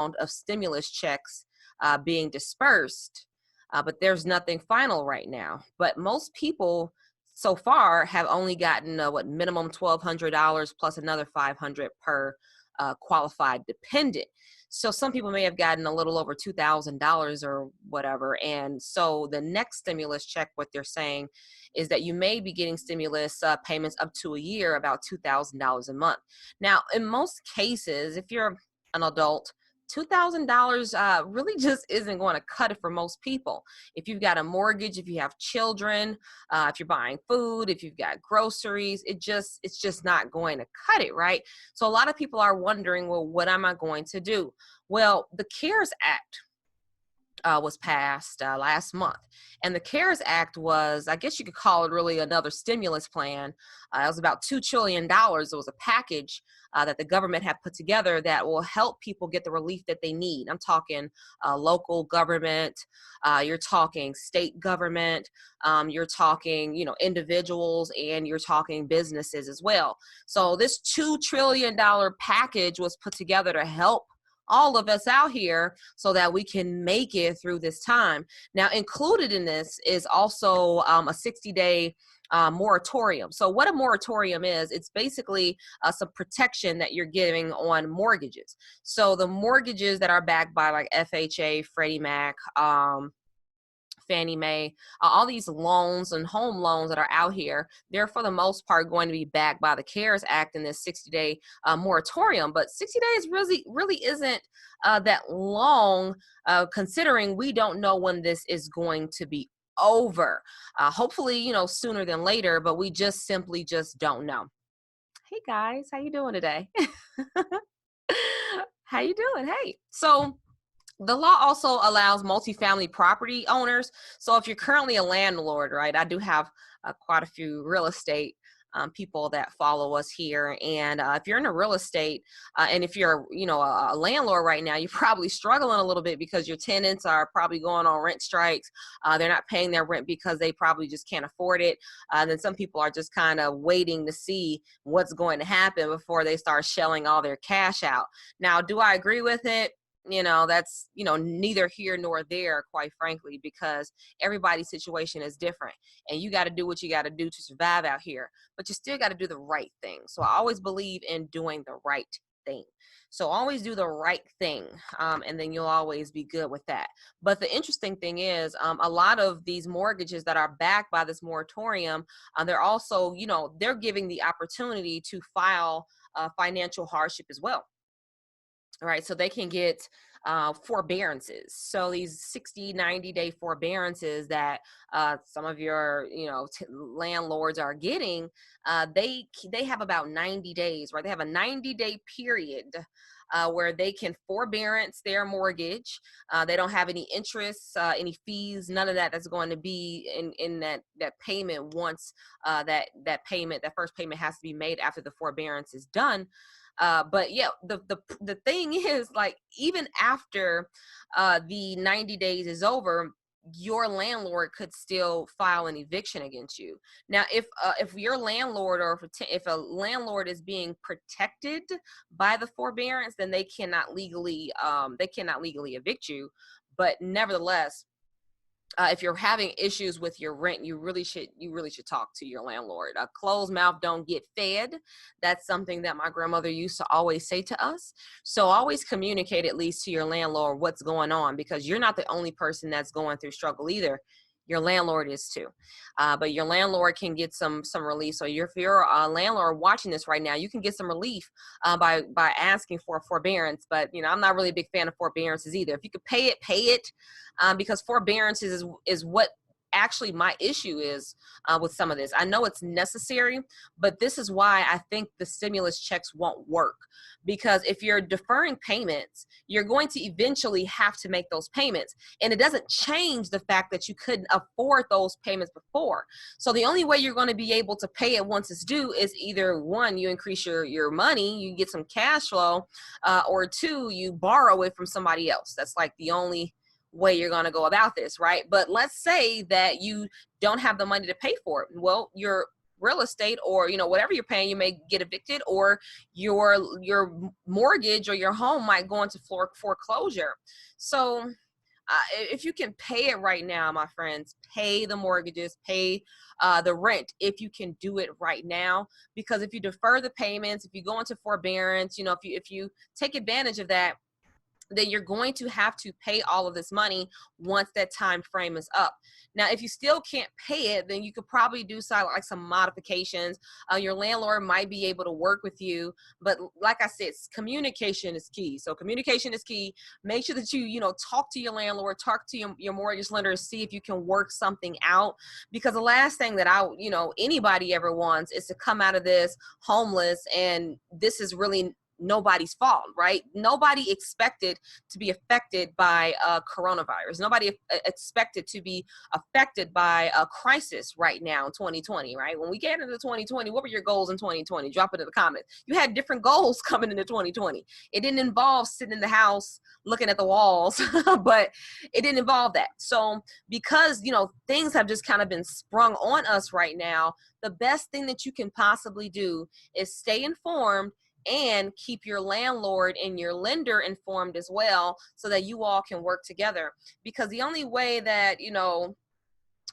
of stimulus checks being dispersed, but there's nothing final right now. But most people so far have only gotten what minimum $1,200 plus another $500 per qualified dependent. So some people may have gotten a little over $2,000 or whatever. And so the next stimulus check, what they're saying is that you may be getting stimulus payments up to a year, about $2,000 a month. Now, in most cases, if you're an adult, $2,000 really just isn't going to cut it for most people. If you've got a mortgage, if you have children, if you're buying food, if you've got groceries, it's just not going to cut it, right? So a lot of people are wondering, well, what am I going to do? Well, the CARES Act was passed last month. And the CARES Act was, I guess you could call it really another stimulus plan. It was about $2 trillion. It was a package that the government had put together that will help people get the relief that they need. I'm talking local government, you're talking state government, you're talking, individuals, and you're talking businesses as well. So this $2 trillion package was put together to help all of us out here so that we can make it through this time. Now, included in this is also a 60-day moratorium. So what a moratorium is, it's basically some protection that you're giving on mortgages. So the mortgages that are backed by like FHA, Freddie Mac, Fannie Mae, all these loans and home loans that are out here, they're for the most part going to be backed by the CARES Act in this 60-day moratorium. But 60 days really isn't that long, considering we don't know when this is going to be over. Hopefully, sooner than later, but we just simply don't know. Hey guys, how you doing today? How you doing? Hey, so the law also allows multifamily property owners. So if you're currently a landlord, right, I do have quite a few real estate people that follow us here. And if you're in a real estate and if you're, a landlord right now, you're probably struggling a little bit because your tenants are probably going on rent strikes. They're not paying their rent because they probably just can't afford it. Then some people are just kind of waiting to see what's going to happen before they start shelling all their cash out. Now, do I agree with it? That's, neither here nor there, quite frankly, because everybody's situation is different and you got to do what you got to do to survive out here, but you still got to do the right thing. So I always believe in doing the right thing. So always do the right thing. And then you'll always be good with that. But the interesting thing is a lot of these mortgages that are backed by this moratorium, they're also, they're giving the opportunity to file financial hardship as well. All right, so they can get forbearances. So these 60, 90-day forbearances that some of your, landlords are getting, they have about 90 days, right? They have a 90-day period where they can forbearance their mortgage. They don't have any interest, any fees, none of that that's going to be in that payment once that first payment has to be made after the forbearance is done. But yeah, the thing is, like, even after the 90 days is over, your landlord could still file an eviction against you. Now, if your landlord or if a landlord is being protected by the forbearance, then they cannot legally evict you. But nevertheless, if you're having issues with your rent, you really should talk to your landlord. A closed mouth don't get fed. That's something that my grandmother used to always say to us. So always communicate at least to your landlord what's going on, because you're not the only person that's going through struggle either. Your landlord is too. But your landlord can get some relief. So if you're a landlord watching this right now, you can get some relief by asking for a forbearance. But I'm not really a big fan of forbearances either. If you could pay it, because forbearances is what actually my issue is with some of this. I know it's necessary, but this is why I think the stimulus checks won't work. Because if you're deferring payments, you're going to eventually have to make those payments. And it doesn't change the fact that you couldn't afford those payments before. So the only way you're going to be able to pay it once it's due is either one, you increase your money, you get some cash flow, or two, you borrow it from somebody else. That's like the only way you're going to go about this, right? But let's say that you don't have the money to pay for it. Well, your real estate, or, you know, whatever you're paying, you may get evicted, or your mortgage or your home might go into foreclosure. So if you can pay it right now, my friends, pay the mortgages, pay the rent if you can do it right now. Because if you defer the payments, if you go into forbearance, you know, if you take advantage of that, then you're going to have to pay all of this money once that time frame is up. Now, if you still can't pay it, then you could probably do some modifications. Your landlord might be able to work with you, but like I said, communication is key. So communication is key. Make sure that you know, talk to your landlord, talk to your mortgage lender, see if you can work something out. Because the last thing that you know, anybody ever wants is to come out of this homeless, and this is really nobody's fault, right? Nobody expected to be affected by coronavirus. Nobody expected to be affected by a crisis right now in 2020, right? When we get into 2020, what were your goals in 2020? Drop it in the comments. You had different goals coming into 2020. It didn't involve sitting in the house looking at the walls, but it didn't involve that. So because, you know, things have just kind of been sprung on us right now, the best thing that you can possibly do is stay informed and keep your landlord and your lender informed as well, so that you all can work together. Because the only way that, you know,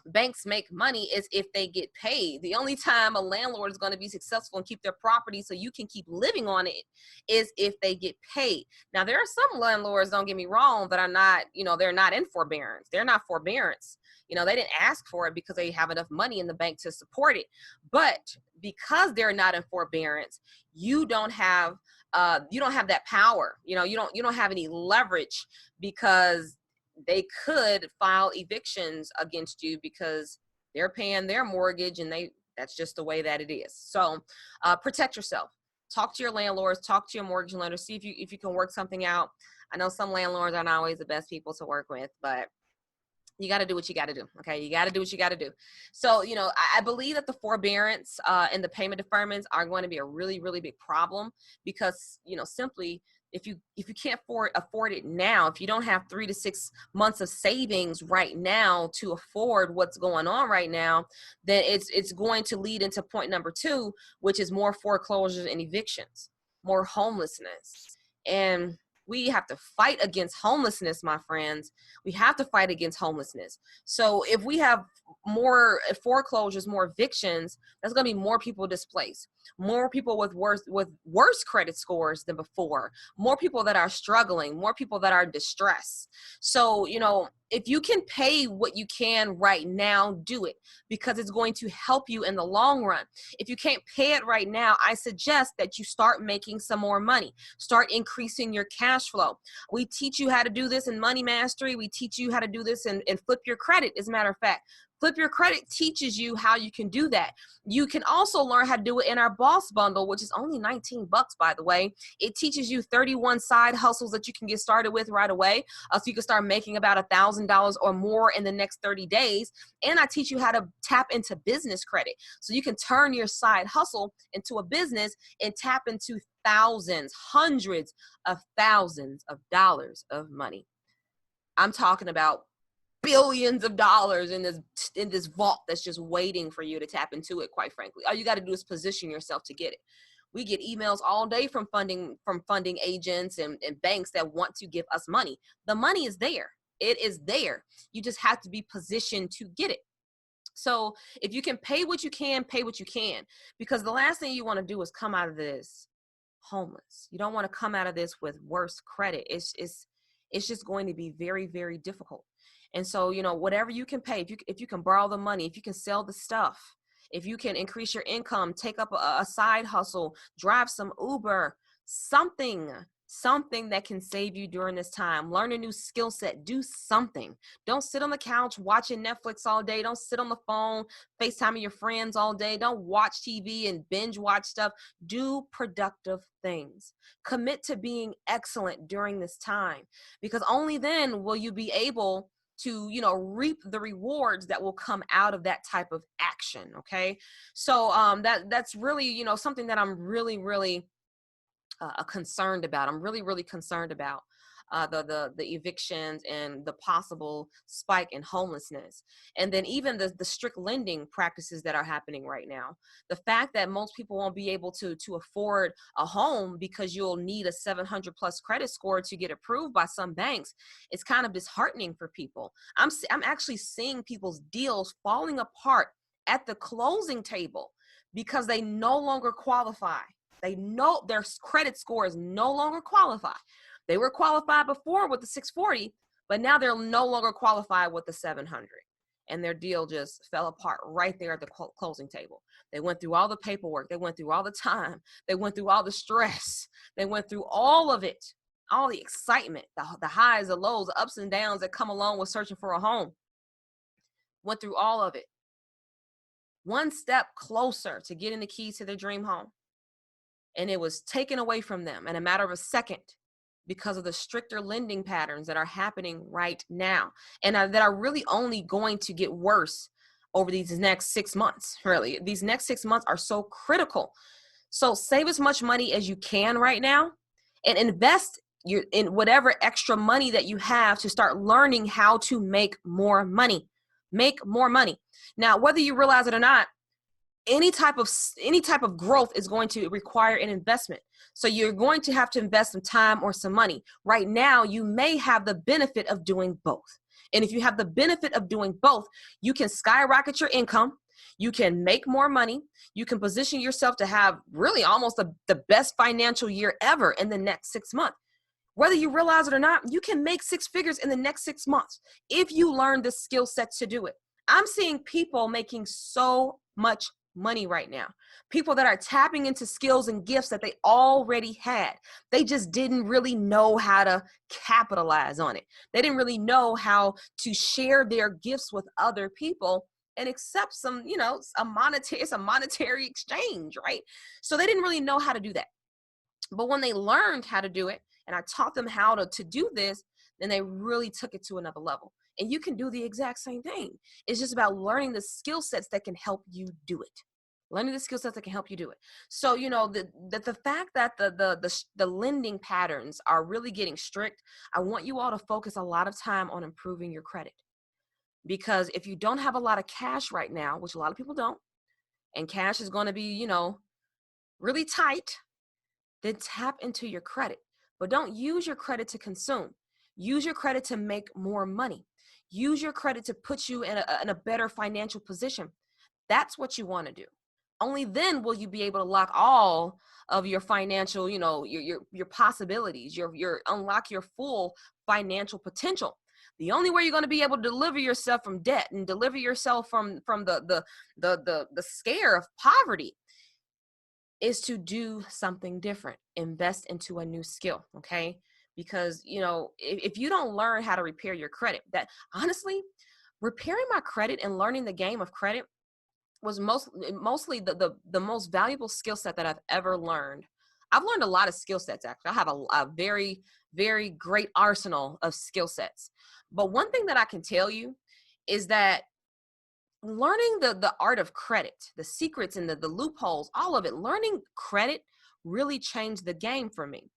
banks make money is if they get paid. The only time a landlord is going to be successful and keep their property so you can keep living on it is if they get paid. Now, there are some landlords, don't get me wrong, that are not, you know, they're not in forbearance. They're not forbearance. You know, they didn't ask for it because they have enough money in the bank to support it. But because they're not in forbearance, you don't have that power. You know, you don't have any leverage, because they could file evictions against you because they're paying their mortgage, and that's just the way that it is. So protect yourself. Talk to your landlords, talk to your mortgage lender, see if you can work something out. I know some landlords aren't always the best people to work with, but you got to do what you got to do. Okay. You got to do what you got to do. So, you know, I believe that the forbearance and the payment deferments are going to be a really, really big problem, because, you know, simply, if you can't afford it now, if you don't have 3 to 6 months of savings right now to afford what's going on right now, then it's going to lead into point number 2, which is more foreclosures and evictions, more homelessness. And we have to fight against homelessness, my friends. We have to fight against homelessness. So if we have more foreclosures, more evictions, there's going to be more people displaced, more people with worse credit scores than before, more people that are struggling, more people that are distressed. So, you know, if you can pay what you can right now, do it, because it's going to help you in the long run. If you can't pay it right now, I suggest that you start making some more money. Start increasing your cash flow. We teach you how to do this in Money Mastery. We teach you how to do this in Flip Your Credit. As a matter of fact, Flip Your Credit teaches you how you can do that. You can also learn how to do it in our Boss Bundle, which is only $19, by the way. It teaches you 31 side hustles that you can get started with right away. So you can start making about $1,000 or more in the next 30 days. And I teach you how to tap into business credit, so you can turn your side hustle into a business and tap into thousands, hundreds of thousands of dollars of money. I'm talking about billions of dollars in this vault that's just waiting for you to tap into it, quite frankly. All you got to do is position yourself to get it. We get emails all day from funding agents and banks that want to give us money. The money is there. It is there. You just have to be positioned to get it. So if you can pay what you can, pay what you can, because the last thing you want to do is come out of this homeless. You don't want to come out of this with worse credit. It's just going to be very, very difficult. And so, you know, whatever you can pay, if you can borrow the money, if you can sell the stuff, if you can increase your income, take up a side hustle, drive some Uber, something that can save you during this time. Learn a new skill set, do something. Don't sit on the couch watching Netflix all day. Don't sit on the phone, FaceTiming your friends all day. Don't watch TV and binge watch stuff. Do productive things. Commit to being excellent during this time, because only then will you be able to, you know, reap the rewards that will come out of that type of action. Okay. So that's really, you know, something that I'm really, really concerned about. I'm really, really concerned about. the evictions and the possible spike in homelessness. And then even the strict lending practices that are happening right now. The fact that most people won't be able to afford a home because you'll need a 700 plus credit score to get approved by some banks, it's kind of disheartening for people. I'm actually seeing people's deals falling apart at the closing table because they no longer qualify. They know their credit score is no longer qualified. They were qualified before with the 640, but now they're no longer qualified with the 700. And their deal just fell apart right there at the closing table. They went through all the paperwork. They went through all the time. They went through all the stress. They went through all of it, all the excitement, the highs, the lows, the ups and downs that come along with searching for a home. Went through all of it. One step closer to getting the keys to their dream home. And it was taken away from them in a matter of a second because of the stricter lending patterns that are happening right now, and that are really only going to get worse over these next 6 months. Really, these next 6 months are so critical. So save as much money as you can right now and invest in whatever extra money that you have to start learning how to make more money. Make more money. Now, whether you realize it or not, any type of growth is going to require an investment. So you're going to have to invest some time or some money. Right now, you may have the benefit of doing both. And if you have the benefit of doing both, you can skyrocket your income. You can make more money. You can position yourself to have really almost the best financial year ever in the next 6 months. Whether you realize it or not, you can make 6 figures in the next 6 months if you learn the skill sets to do it. I'm seeing people making so much money right now. People that are tapping into skills and gifts that they already had. They just didn't really know how to capitalize on it. They didn't really know how to share their gifts with other people and accept some, it's a monetary exchange, right? So they didn't really know how to do that. But when they learned how to do it, and I taught them how to do this, then they really took it to another level. And you can do the exact same thing. It's just about learning the skill sets that can help you do it. Learning the skill sets that can help you do it. So, the fact that the lending patterns are really getting strict, I want you all to focus a lot of time on improving your credit. Because if you don't have a lot of cash right now, which a lot of people don't, and cash is going to be, really tight, then tap into your credit. But don't use your credit to consume. Use your credit to make more money. Use your credit to put you in a better financial position. That's what you want to do. Only then will you be able to lock all of your financial, your possibilities, your unlock your full financial potential. The only way you're going to be able to deliver yourself from debt and deliver yourself from the scare of poverty is to do something different. Invest into a new skill, okay? Because, if you don't learn how to repair your credit, that honestly, repairing my credit and learning the game of credit was mostly the most valuable skill set that I've ever learned. I've learned a lot of skill sets, actually. I have a very, very great arsenal of skill sets. But one thing that I can tell you is that learning the art of credit, the secrets and the loopholes, all of it, learning credit really changed the game for me.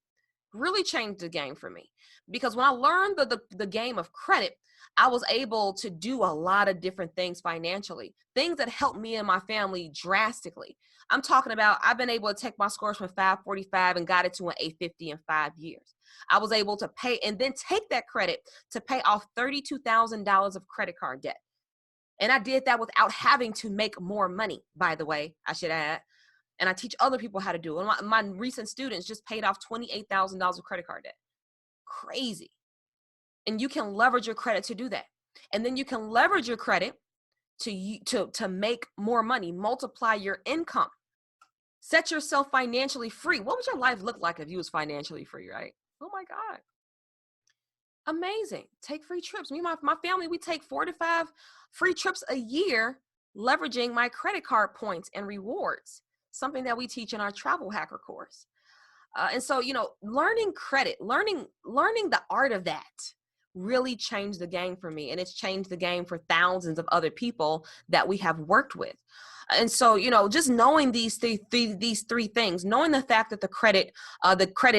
Really changed the game for me. Because when I learned the game of credit, I was able to do a lot of different things financially, things that helped me and my family drastically. I'm talking about, I've been able to take my scores from 545 and got it to an 850 in 5 years. I was able to pay and then take that credit to pay off $32,000 of credit card debt. And I did that without having to make more money, by the way, I should add. And I teach other people how to do it. My recent students just paid off $28,000 of credit card debt. Crazy. And you can leverage your credit to do that. And then you can leverage your credit to make more money, multiply your income, set yourself financially free. What would your life look like if you was financially free, right? Oh my God. Amazing. Take free trips. Me and my family, we take 4 to 5 free trips a year, leveraging my credit card points and rewards, something that we teach in our travel hacker course. And so, learning credit, learning the art of that really changed the game for me. And it's changed the game for thousands of other people that we have worked with. And so, just knowing these three things, knowing the fact that the credit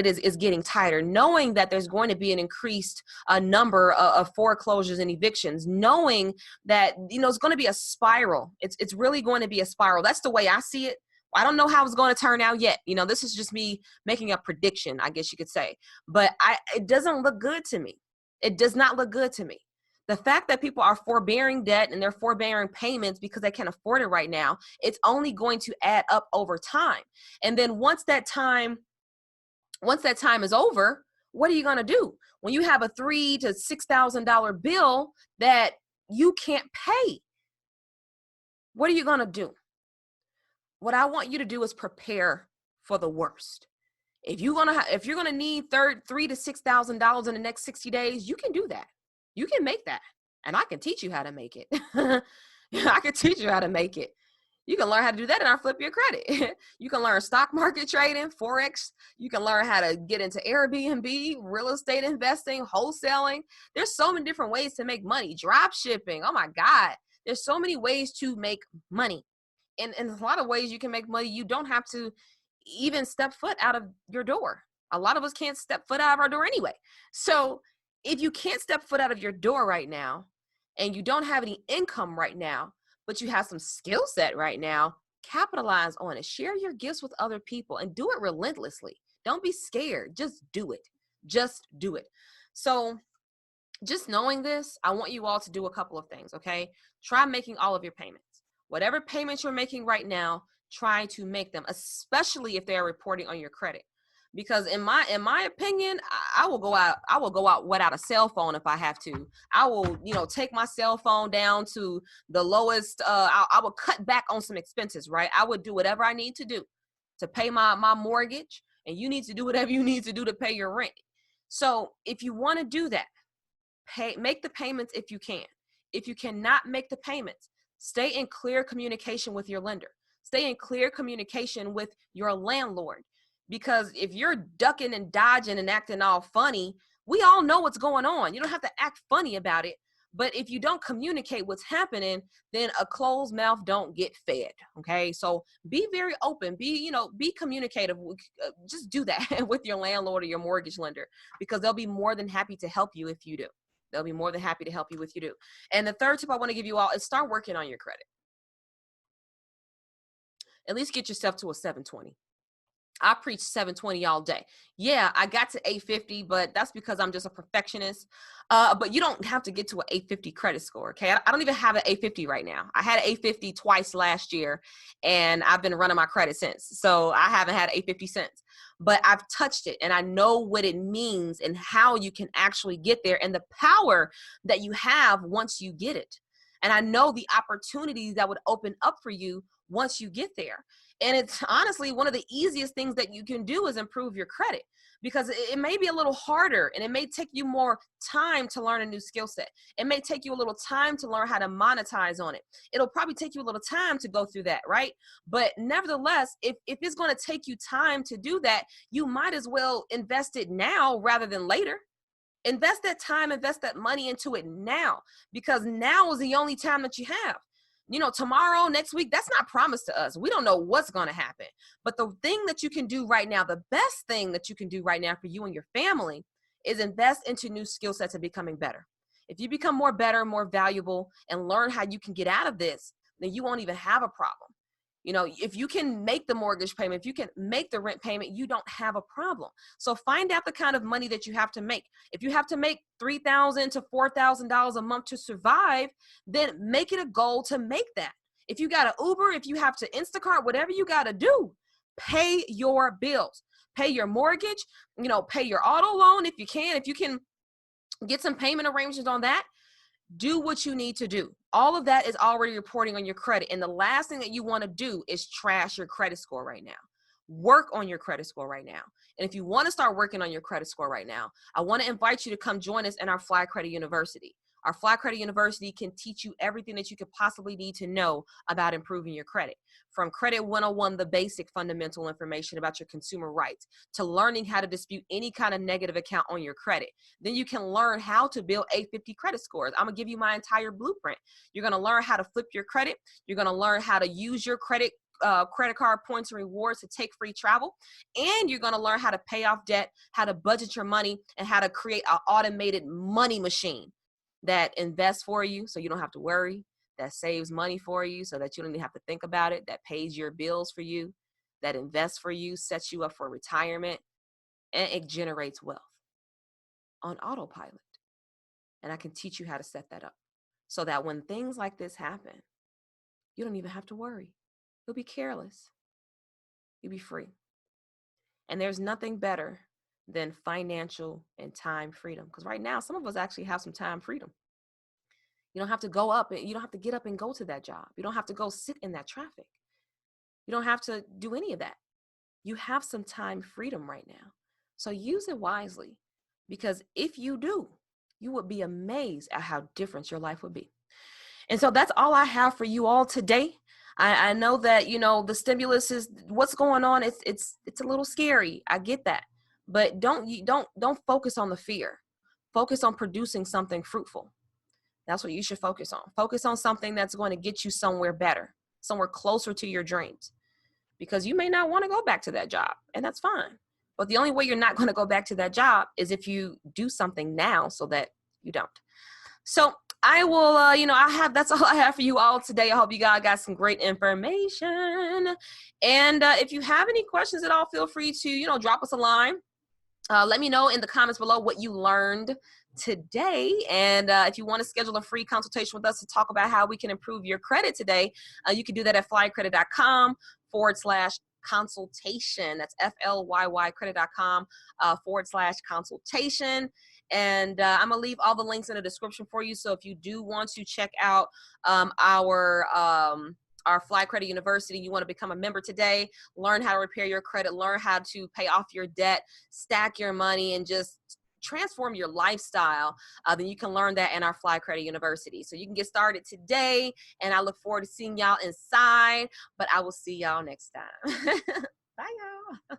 is getting tighter, knowing that there's going to be an increased number of foreclosures and evictions, knowing that, it's going to be a spiral. It's really going to be a spiral. That's the way I see it. I don't know how it's going to turn out yet. This is just me making a prediction, I guess you could say. But it doesn't look good to me. It does not look good to me. The fact that people are forbearing debt and they're forbearing payments because they can't afford it right now, it's only going to add up over time. And then once that time is over, what are you going to do? When you have a $3,000 to $6,000 bill that you can't pay, what are you going to do? What I want you to do is prepare for the worst. If you're gonna need $3,000 to $6,000 in the next 60 days, you can do that. You can make that, and I can teach you how to make it. I can teach you how to make it. You can learn how to do that and I'll flip your credit. You can learn stock market trading, Forex. You can learn how to get into Airbnb, real estate investing, wholesaling. There's so many different ways to make money. Drop shipping. Oh my God. There's so many ways to make money. And in a lot of ways you can make money. You don't have to even step foot out of your door. A lot of us can't step foot out of our door anyway. So if you can't step foot out of your door right now and you don't have any income right now, but you have some skill set right now, capitalize on it. Share your gifts with other people and do it relentlessly. Don't be scared. Just do it. Just do it. So just knowing this, I want you all to do a couple of things, okay? Try making all of your payments. Whatever payments you're making right now, try to make them, especially if they're reporting on your credit. Because in my opinion, I will go out without a cell phone if I have to. I will, take my cell phone down to the lowest. I will cut back on some expenses, right? I would do whatever I need to do to pay my mortgage, and you need to do whatever you need to do to pay your rent. So if you want to do that, make the payments if you can. If you cannot make the payments, stay in clear communication with your lender. Stay in clear communication with your landlord. Because if you're ducking and dodging and acting all funny, we all know what's going on. You don't have to act funny about it. But if you don't communicate what's happening, then a closed mouth don't get fed. Okay. So be very open, be communicative. Just do that with your landlord or your mortgage lender, because they'll be more than happy to help you if you do. They'll be more than happy to help you if you do. And the third tip I want to give you all is start working on your credit. At least get yourself to a 720. I preach 720 all day. Yeah, I got to 850, but that's because I'm just a perfectionist. But you don't have to get to an 850 credit score, okay? I don't even have an 850 right now. I had an 850 twice last year, and I've been running my credit since. So I haven't had 850 since. But I've touched it, and I know what it means and how you can actually get there and the power that you have once you get it. And I know the opportunities that would open up for you once you get there. And it's honestly one of the easiest things that you can do is improve your credit, because it may be a little harder and it may take you more time to learn a new skill set. It may take you a little time to learn how to monetize on it. It'll probably take you a little time to go through that, right? But nevertheless, if it's going to take you time to do that, you might as well invest it now rather than later. Invest that time, invest that money into it now, because now is the only time that you have. Tomorrow, next week, that's not promised to us. We don't know what's going to happen. But the thing that you can do right now, the best thing that you can do right now for you and your family is invest into new skill sets and becoming better. If you become more better, more valuable, and learn how you can get out of this, then you won't even have a problem. If you can make the mortgage payment, if you can make the rent payment, you don't have a problem. So find out the kind of money that you have to make. If you have to make $3,000 to $4,000 a month to survive, then make it a goal to make that. If you got to Uber, if you have to Instacart, whatever you got to do, pay your bills, pay your mortgage, pay your auto loan if you can get some payment arrangements on that. Do what you need to do. All of that is already reporting on your credit. And the last thing that you want to do is trash your credit score right now. Work on your credit score right now. And if you want to start working on your credit score right now, I want to invite you to come join us in our Fly Credit University. Our Fly Credit University can teach you everything that you could possibly need to know about improving your credit. From Credit 101, the basic fundamental information about your consumer rights, to learning how to dispute any kind of negative account on your credit. Then you can learn how to build 850 credit scores. I'm gonna give you my entire blueprint. You're gonna learn how to flip your credit. You're gonna learn how to use your credit card points and rewards to take free travel, and you're going to learn how to pay off debt, how to budget your money, and how to create an automated money machine that invests for you so you don't have to worry, that saves money for you so that you don't even have to think about it, that pays your bills for you, that invests for you, sets you up for retirement, and it generates wealth on autopilot. And I can teach you how to set that up so that when things like this happen, you don't even have to worry. You'll be careless. You'll be free. And there's nothing better than financial and time freedom. Because right now, some of us actually have some time freedom. You don't have to go up and you don't have to get up and go to that job. You don't have to go sit in that traffic. You don't have to do any of that. You have some time freedom right now. So use it wisely, because if you do, you would be amazed at how different your life would be. And so that's all I have for you all today. I know that, the stimulus is what's going on. It's a little scary. I get that. But don't focus on the fear. Focus on producing something fruitful. That's what you should focus on. Focus on something that's going to get you somewhere better, somewhere closer to your dreams. Because you may not want to go back to that job, and that's fine. But the only way you're not going to go back to that job is if you do something now so that you don't. So I will, that's all I have for you all today. I hope you guys got some great information. And if you have any questions at all, feel free to, drop us a line. Let me know in the comments below what you learned today. And if you want to schedule a free consultation with us to talk about how we can improve your credit today, you can do that at flycredit.com/consultation. That's FLYYcredit.com /consultation. And I'm going to leave all the links in the description for you. So if you do want to check out our Fly Credit University, you want to become a member today, learn how to repair your credit, learn how to pay off your debt, stack your money, and just transform your lifestyle, then you can learn that in our Fly Credit University. So you can get started today, and I look forward to seeing y'all inside, but I will see y'all next time. Bye, y'all.